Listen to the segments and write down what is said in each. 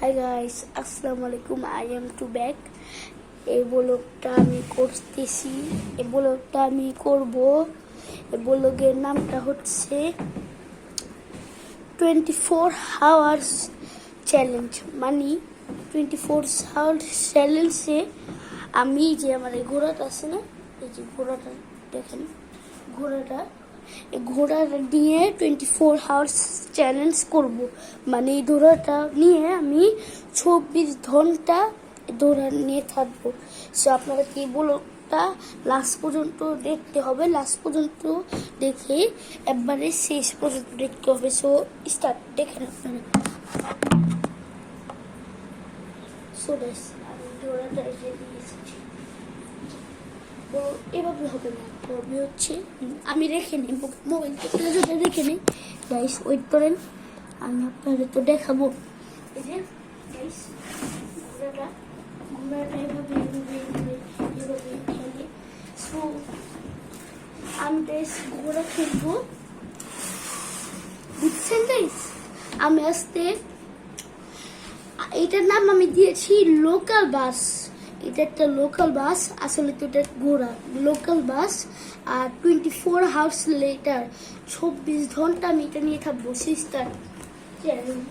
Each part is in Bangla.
হাই গাইস, আসসালামু আলাইকুম। I am to back. এই ব্লগটা আমি করতেছি, এই ব্লগটা আমি করব। এই ব্লগের নামটা হচ্ছে 24 hours চ্যালেঞ্জ। মানে 24 hours চ্যালেঞ্জে আমি যে আমার এই ঘোড়াটা আছে না, এই যে ঘোড়াটা দেখেন, ঘোড়াটা এই ঘোড়াটা নিয়ে 24 hours চ্যালেঞ্জ করব। মানে এই ঘোড়াটা নিয়ে আমি 24 ঘন্টা দৌড়া নিয়ে থাকবো। সো আপনারা কি ব্লগটা লাস্ট পর্যন্ত দেখতে হবে, লাস্ট পর্যন্ত দেখে একবারে শেষ পর্যন্ত দেখতে হবে। সো স্টার্ট, দেখেন আপনারা। সো গাইস, আমি ঘোড়াটা এসে দিয়েছি। তো এভাবে হবে না, তবে হচ্ছে আমি রেখে নিই মোবাইল থেকে, যদি রেখে নিই। গাইস ওয়েট করেন, আমি আপনাদের তো দেখাবো। এই যে গাইস, ঘোড়াটা এভাবে খেলে। সো আমি গাইস ঘোড়া খেলবো, বুঝছেন গাইস? আমি আসতে, এটার নাম আমি দিয়েছি লোকাল বাস। এটা একটা লোকাল বাস, আসলে তো এটা ঘোড়া লোকাল বাস। আর 24 hours লেটার, 24 ঘন্টা আমি এটা নিয়ে থাকবো। Sister challenge.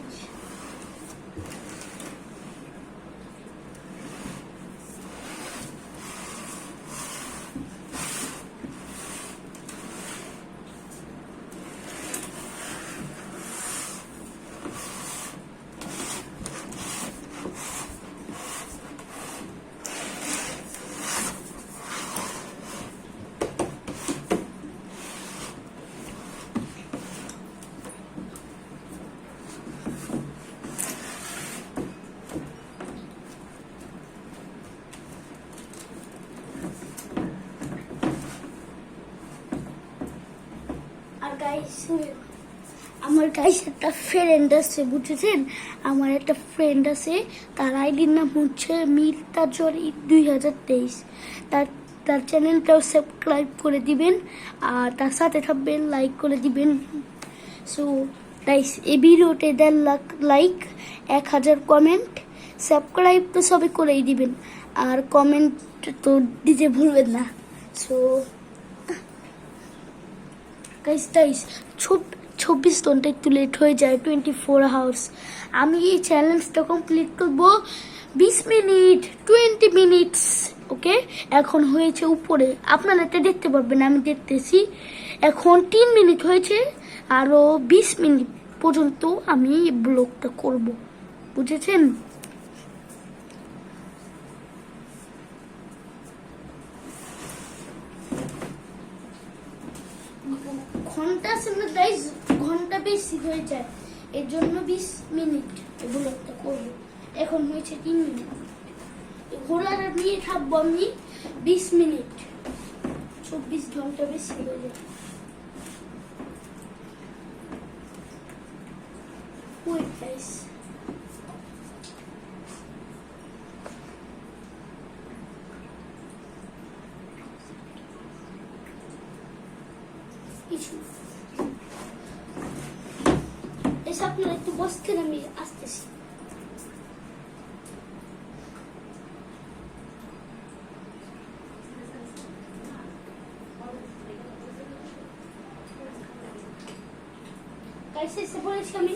আমার গাইস একটা ফ্রেন্ড আছে, বুঝেছেন? আমার একটা ফ্রেন্ড আছে, তার আইডির নাম হচ্ছে মির্তাজর 2023। তার তার চ্যানেলটাও সাবস্ক্রাইব করে দিবেন, আর তার সাথে থাকবেন, লাইক করে দিবেন। সো গাইস, এই ভিডিওতে 1.5 লাখ লাইক, 1000 কমেন্ট, সাবস্ক্রাইব তো সবাই করেই দিবেন, আর কমেন্ট তো দিতে ভুলবেন না। সো গাইস 24 ঘন্টা একটু লেট হয়ে যায়, 24 hours। আমি এই চ্যালেঞ্জটা কমপ্লিট করবো 20 মিনিট, 20 মিনিটস। ওকে, এখন হয়েছে উপরে, আপনারা এটা দেখতে পারবেন, আমি দেখতেছি। এখন 3 মিনিট হয়েছে, আরও 20 মিনিট পর্যন্ত আমি ব্লগটা করব, বুঝেছেন? ঘন্টা সামনে গাইস, ঘন্টা বেশি হয়ে যায়, এর জন্য 20 মিনিট এগুলো একটা করবো। এখন হয়েছে 3 মিনিট, ঘোড়াটা নিয়ে থাকবো আমি 20 মিনিট, 24 ঘন্টা বেশি হয়ে যায়। ওয়েট গাইস, আপনারা একটু বসতেন, আমি আসতেছি। গাইস এসে বলেছি আমি।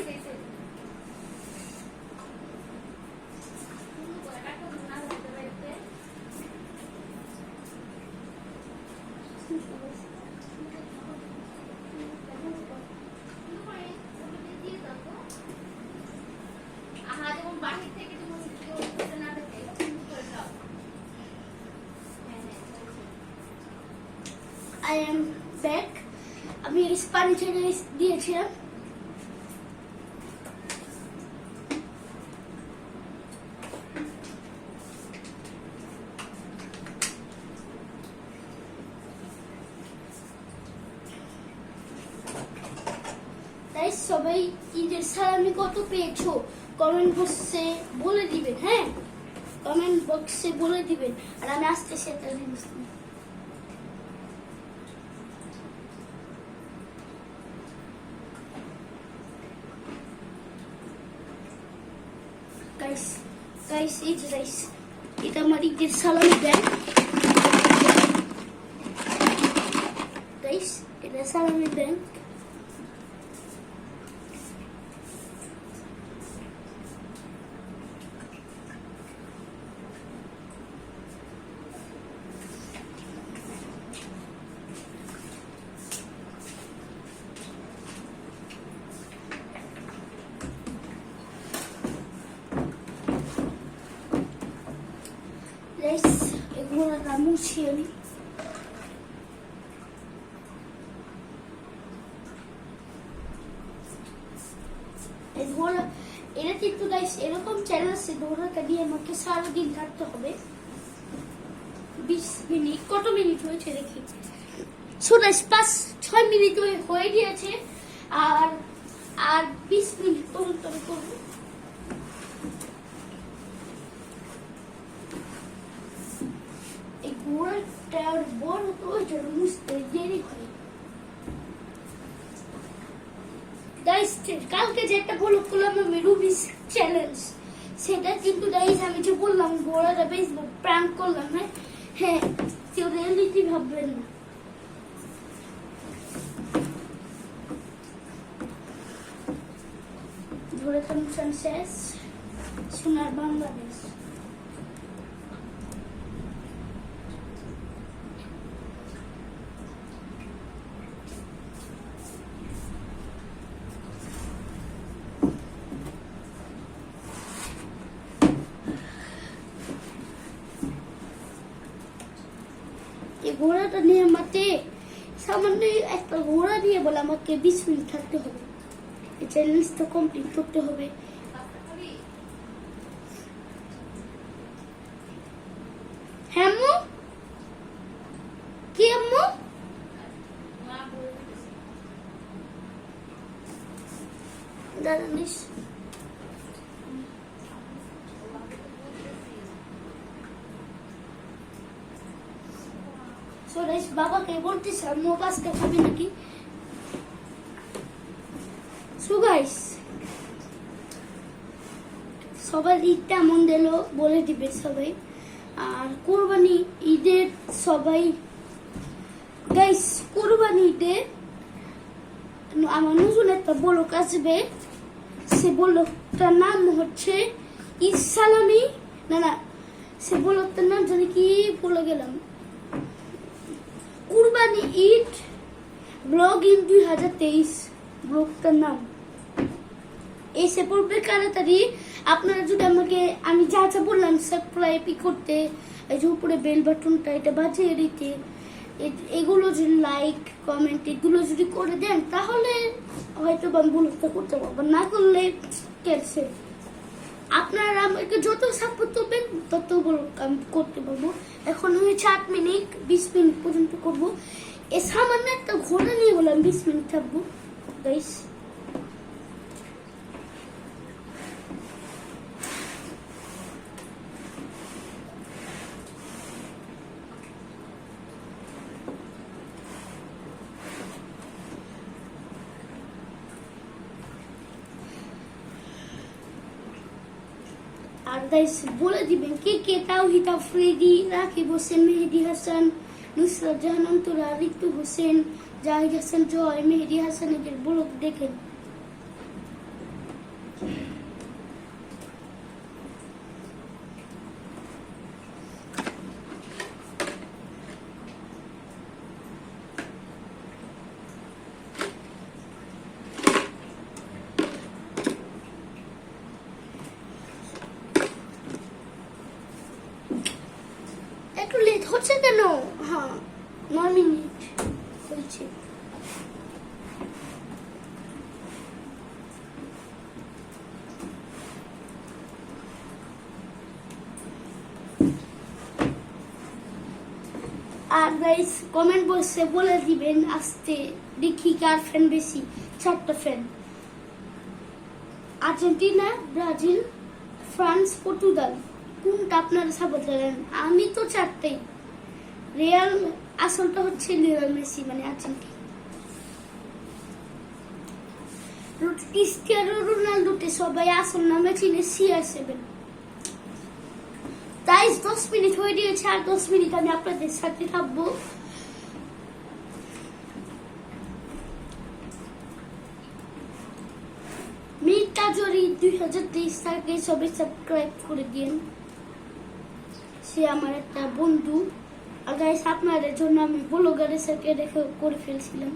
I am back. আমি পানি ছেড়ে দিয়েছিলাম। তাই সবাই ঈদের সালামি কত পেয়েছো কমেন্ট বক্সে বলে দিবেন। হ্যাঁ, কমেন্ট বক্সে বলে দিবেন। আর আমি আসতেছি একটা জিনিস। গাইস গাইস এই যে গাইস এটা আমার ঈদের সালামি ব্যাগ গাইস এটা সালামি ব্যাগ এগুলো মুছি আমি এটা কিন্তু গাইস এরকম চ্যানেল আছে দৌড়াতে দিয়ে আমাকে সারাদিন থাকতে হবে 20 মিনিট কত মিনিট হয়েছে দেখি সো গাইস 5-6 মিনিট হয়ে গিয়েছে আর আর 20 মিনিট পর্যন্ত আমি করবো বড় তো মুছতে দেরি হয় গাইস কালকে যে একটা ব্লগ করলাম আমি রুবিস চ্যালেঞ্জ সেটা কিন্তু গাইস আমি যে বললাম গোড়াটা ফেসবুক প্র্যাঙ্ক করলাম হ্যাঁ কেউ রিয়েলিটি ভাববেন না ধরে থাকুন শেষ সোনার বাংলাদেশ ঘোড়াটা নিয়ে আমাকে সামান্য একটা ঘোড়া দিয়ে বলে আমাকে 20 মিনিট থাকতে হবে এই চ্যালেঞ্জটা কমপ্লিট করতে হবে হ্যাঁ আম্মু কি আম্মু জানিস বাবাকে বলতেছে আম্মু পাস্তা খাবে নাকি সো গাইস সবার ঈদটা মন দিল বলে দিবে সবাই আর কুরবানি ঈদের সবাই গাইস কুরবানি ঈদে আমার নতুন একটা ব্লগ আসবে সে ব্লগটার নাম হচ্ছে ঈদ সালামি না সে ব্লগটার নাম জানি কি ভুলে গেলাম কুরবানি ঈদ ব্লগ ইন 2023 ব্লগটার নাম এসে পড়বে তাড়াতাড়ি আপনারা যদি আমাকে আমি যা যা বললাম সাবস্ক্রাইব করতে এই যে উপরে বেল বাটনটা এটা বাজিয়ে দিতে এগুলো যদি লাইক কমেন্ট এগুলো যদি করে দেন তাহলে হয়তো আমি ব্লগটা করতে পারবো না করলে ক্যান্সেল আপনারা আমাকে যত সাপোর্ট করবেন তত আমি করতে পারবো এখন হয়েছে 8 মিনিট 20 মিনিট পর্যন্ত করবো এ সামান্য একটা ঘোড়া নিয়ে বললাম 20 মিনিট থাকবো গাইস আর গাইস বলে দিবেন কে তাওহিদ আফ্রিদি রাকিব হোসেন মেহেদি হাসান নুসরাত জাহান অন্তরা ঋতু হোসেন জাহিদ হাসান জয় মেহেদি হাসান এদের ব্লগ দেখেন একটু লেট হচ্ছে কেন হ্যাঁ 9 মিনিট হয়েছে আর গাইস কমেন্ট বক্সে বলে দিবেন আসতে দেখি কার ফ্যান বেশি 4টা fan Argentina Brazil France Portugal কোনটা আপনারা সাপোর্ট করেন আমি তো 4টাই রিয়াল আসলটা হচ্ছে লিওনেল মেসি মানে আর্জেন্টিনা ক্রিস্টিয়ানো রোনাল্ডোতে সবাই আসল নামে চিনে CR7। গাইস 10 মিনিট হয়ে গিয়েছে, আর 10 মিনিট আমি আপনাদের সাথে থাকবো। মিতা জরি 2023 তাকে সবাই সাবস্ক্রাইব করে দিন, সে আমার একটা বন্ধু। আর গাইস আপনাদের জন্য আমি ব্লগারের সাথে দেখা করে ফেলছিলাম,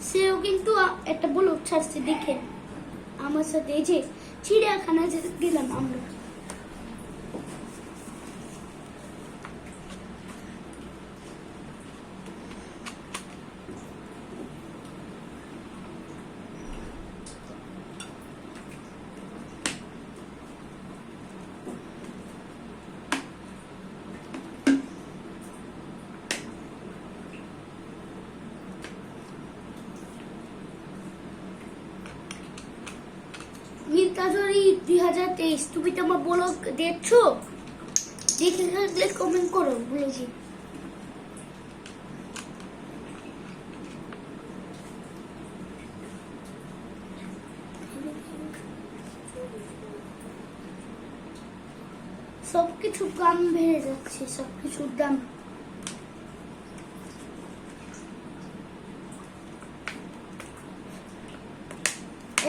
সেও কিন্তু একটা ব্লগ ছাড়ছে দেখে আমার সাথে। এই যে চিড়িয়াখানা গেলাম আমরা, মির্কাজরি 2023। তুমি তো আমার ব্লগ দেখছো, দেখে থাকলে কমেন্ট করো ব্লগে। সবকিছু দাম বেড়ে যাচ্ছে, সবকিছুর দাম।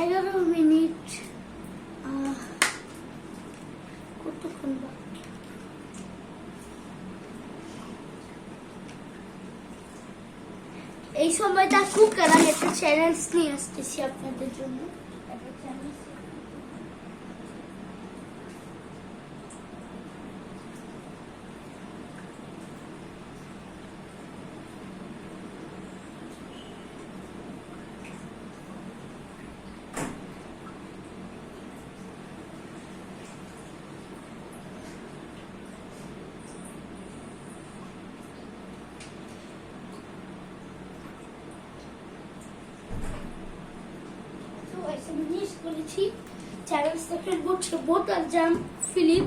এগারো মিনিট, কতক্ষণ বাকি? এই সময়টা খুব আমি একটা চ্যালেঞ্জ নিয়ে আসতেছি আপনাদের জন্য। চ্যালেঞ্জ থেকে বলছে বোতাল জাম ফিলিপ,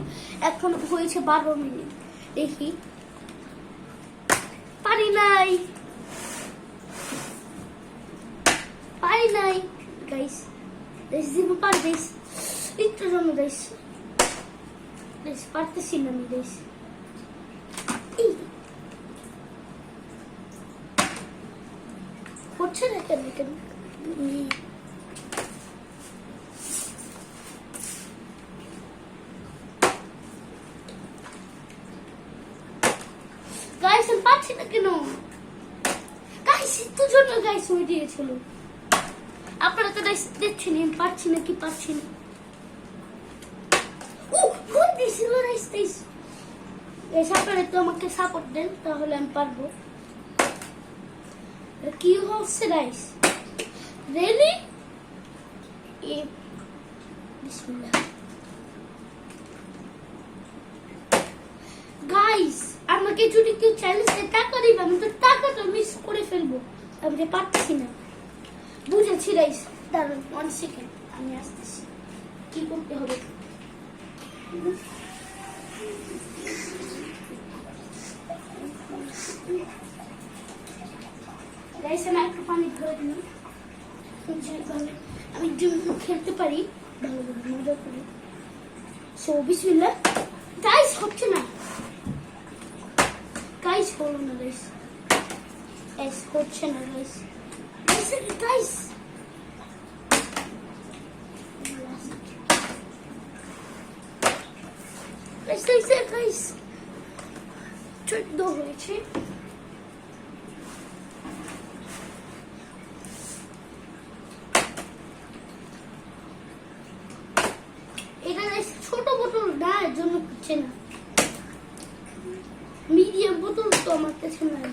এখন হয়েছে 12 মিনিট। দেখি, পারি নাই গাইস, দিব পারি গাইস, একটু জন্য গাইস পারতেছি না আমি গাইস। হচ্ছে না কেন কেন? গাইস আমি পাচ্ছি না কেন গাইস? একটু জন্য গাইস হয়ে দিয়েছিল। আপনারা তো গাইস দেখছেন আমি পাচ্ছি না, কি পাচ্ছি না। ও ভুল দিছিল গাইস। এই আপনারা তো আমাকে সাপোর্ট দেন, তাহলে আমি পারবো। কি হচ্ছে গাইস? রিয়েলি? বিসমিল্লাহ। গাইস আমাকে যদি কেউ চ্যালেঞ্জে টাকা দিবে, আমি তো টাকাটা মিস করে ফেলবো। আমি যে পাচ্ছি না, বুঝেছি গাইস। দাঁড়ান 1 সেকেন্ড, আমি আসতেছি। কি করতে হবে? গাইস আমি একটু পানি ধরে দিলাম, আমি খেলতে পারি ভালোভাবে, মজা করি। সো বিসমিল্লাহ। গাইস হচ্ছে না গাইস, হলো না গাইস, হচ্ছে না গাইস। গাইস গাইস 14 হয়েছে। এটা গাইস ছোট বোতল না, এর জন্য হচ্ছে না। মিডিয়াম বোতল তো আমার কাছে নাই।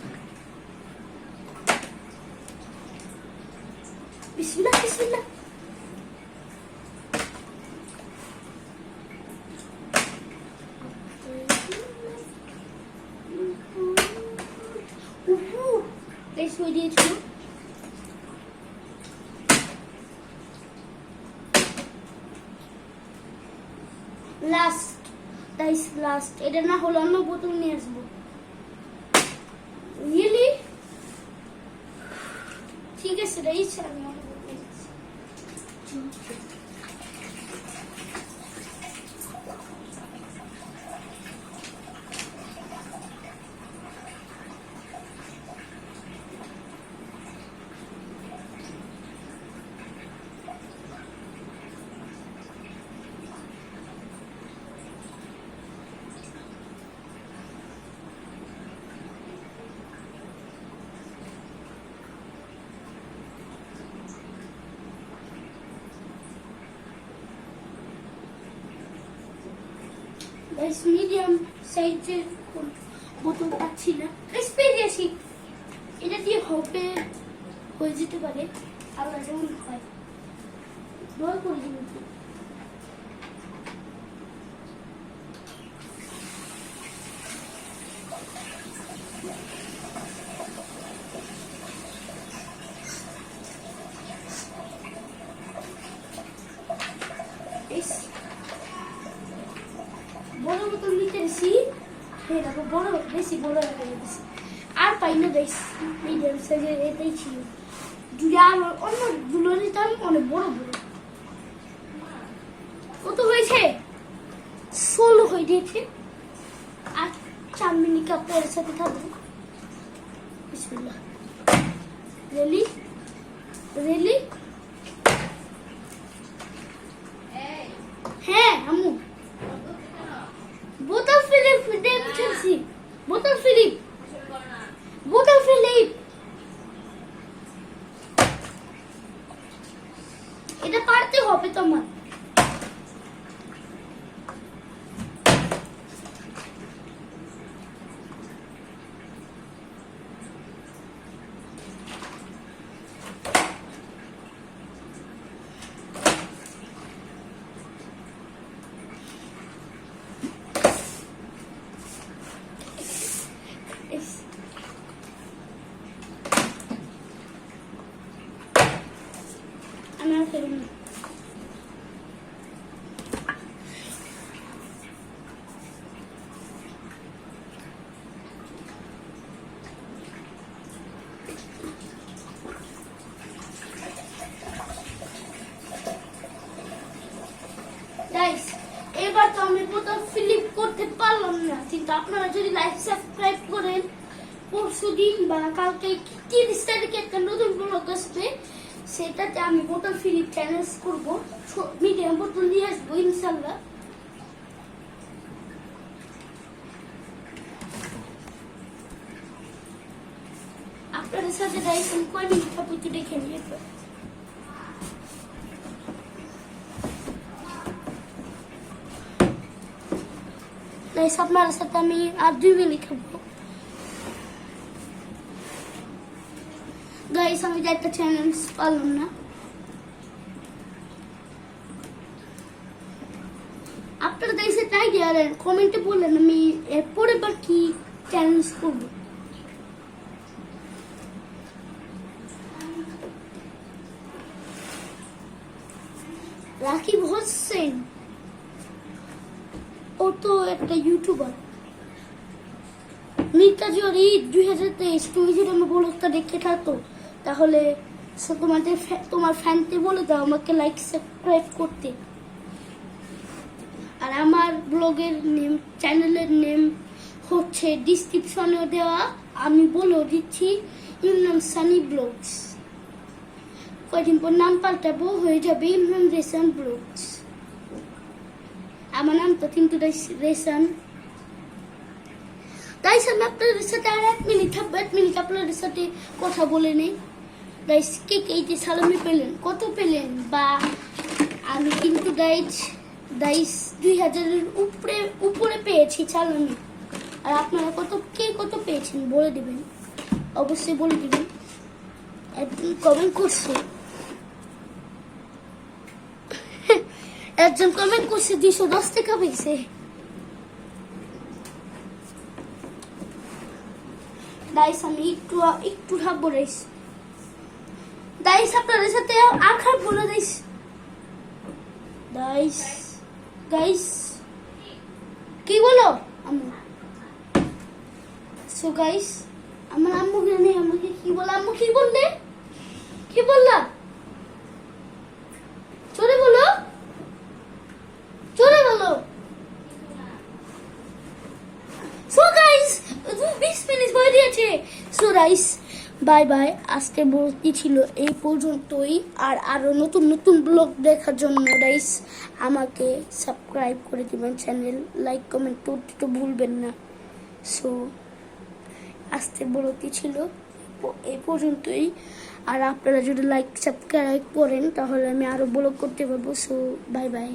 বিসমিল্লাহ বিসমিল্লাহ। গাইস হয়ে দিয়েছিল। Last guys, last. এটা না হলো অন্য বোতল নিয়ে আসবো। রিয়েলি গাইস এটা ইচ্ছা আমি মনে করতে গাইস মিডিয়াম সাইজের বোতল পাচ্ছি না গাইস পেয়ে গেছি এটা দিয়ে হবে হয়ে যেতে পারে আবার যেমন হয় দোয়া করে দিন বড় বোতল নিতে এসেছি দেখো বড় বেশি বড় হয়ে গেছে আর পাই না বেশ মিডিয়াম সাইজের এটাই ছিল যদি আর অন্য গুলো নিতাম অনেক বড় বড় কত হয়েছে 16 হয়ে গিয়েছে আর 4 মিনিট আপনার সাথে থাকবো বিসমিল্লাহ রেলি রেলি হ্যাঁ আম্মু বোতল ফিলিপ দেখ চলছি বোতল ফিলিপ এটা পারতে হবে তোমার আমার ফেরুন গাইস এবার তো আমি বোতল ফিলিপ করতে পারলাম না কিন্তু আপনারা যদি লাইক সাবস্ক্রাইব করেন পরশুদিন বা কালকে 30 তারিখে একটা নতুন ব্লগ আসবে সেটাতে আমি বোতল ফিলিপ চ্যালেঞ্জ করবো মিডিয়াম বোতল নিয়ে আসবো ইনশাল্লাহ আপনাদের সাথে গাইছেন কয় মিনিট থাকবো একটু দেখে নিয়ে গাইস আপনাদের সাথে আমি আর 2 মিনিট থাকবো গাইস আমি একটা চ্যালেঞ্জ পারলাম না আপনারা গাইসে তাই দিলেন কমেন্টে বললেন আমি এরপরে বার কি চ্যালেঞ্জ করব রাকিব হোসেন ও তো একটা ইউটিউবার মিতাজরি 2023 তুমি যদি আমার ব্লগটা দেখে থাকো তাহলে তোমার ফ্যানকে বলে দাও আমাকে লাইক সাবস্ক্রাইব করতে আর আমার ব্লগের নেম চ্যানেলের নেম হচ্ছে ডেসক্রিপশনে দেওয়া আমি বলে দিচ্ছি ইমরান সানি ব্লগস কয়দিন পর নাম পাল্টাবো হয়ে যাবে ইমরান রেসান ব্লগস আমার নাম তো কিন্তু রেসান তাই আমি আপনাদের সাথে আর 1 মিনিট থাকবো 1 মিনিট আপনাদের সাথে কথা বলে নেই গাইস কে কে এই যে সালামি পেলেন কত পেলেন বা আমি কিন্তু গাইস 2000 এর উপরে পেয়েছি সালামি আর আপনারা কত পেয়েছেন বলে দিবেন অবশ্যই বলে দিবেন একজন কমেন্ট করছে একজন কমেন্ট করছে 210 টাকা পেয়েছে গাইস আমি একটু থাকবো গাইস আপনাদের সাথে আখার বলে দিস গাইস কি বলো আম্মু সো গাইস আমার আম্মু জানে আমাকে কি বলে আম্মু কি বললে কি বললা? জোরে বলো, জোরে বলো। সো গাইস 20 মিনিট হয়ে গিয়েছে। So guys bye bye. আজকে বলতে ছিল এই পর্যন্তই। আর আরো নতুন নতুন ব্লগ দেখার জন্য গাইস আমাকে সাবস্ক্রাইব করে দিবেন, চ্যানেল লাইক কমেন্ট করতে তো ভুলবেন না। সো আজকে বলতে ছিল এই পর্যন্তই। আর আপনারা যদি লাইক সাবস্ক্রাইব করেন তাহলে আমি আরো ব্লগ করতে পারবো। So bye bye.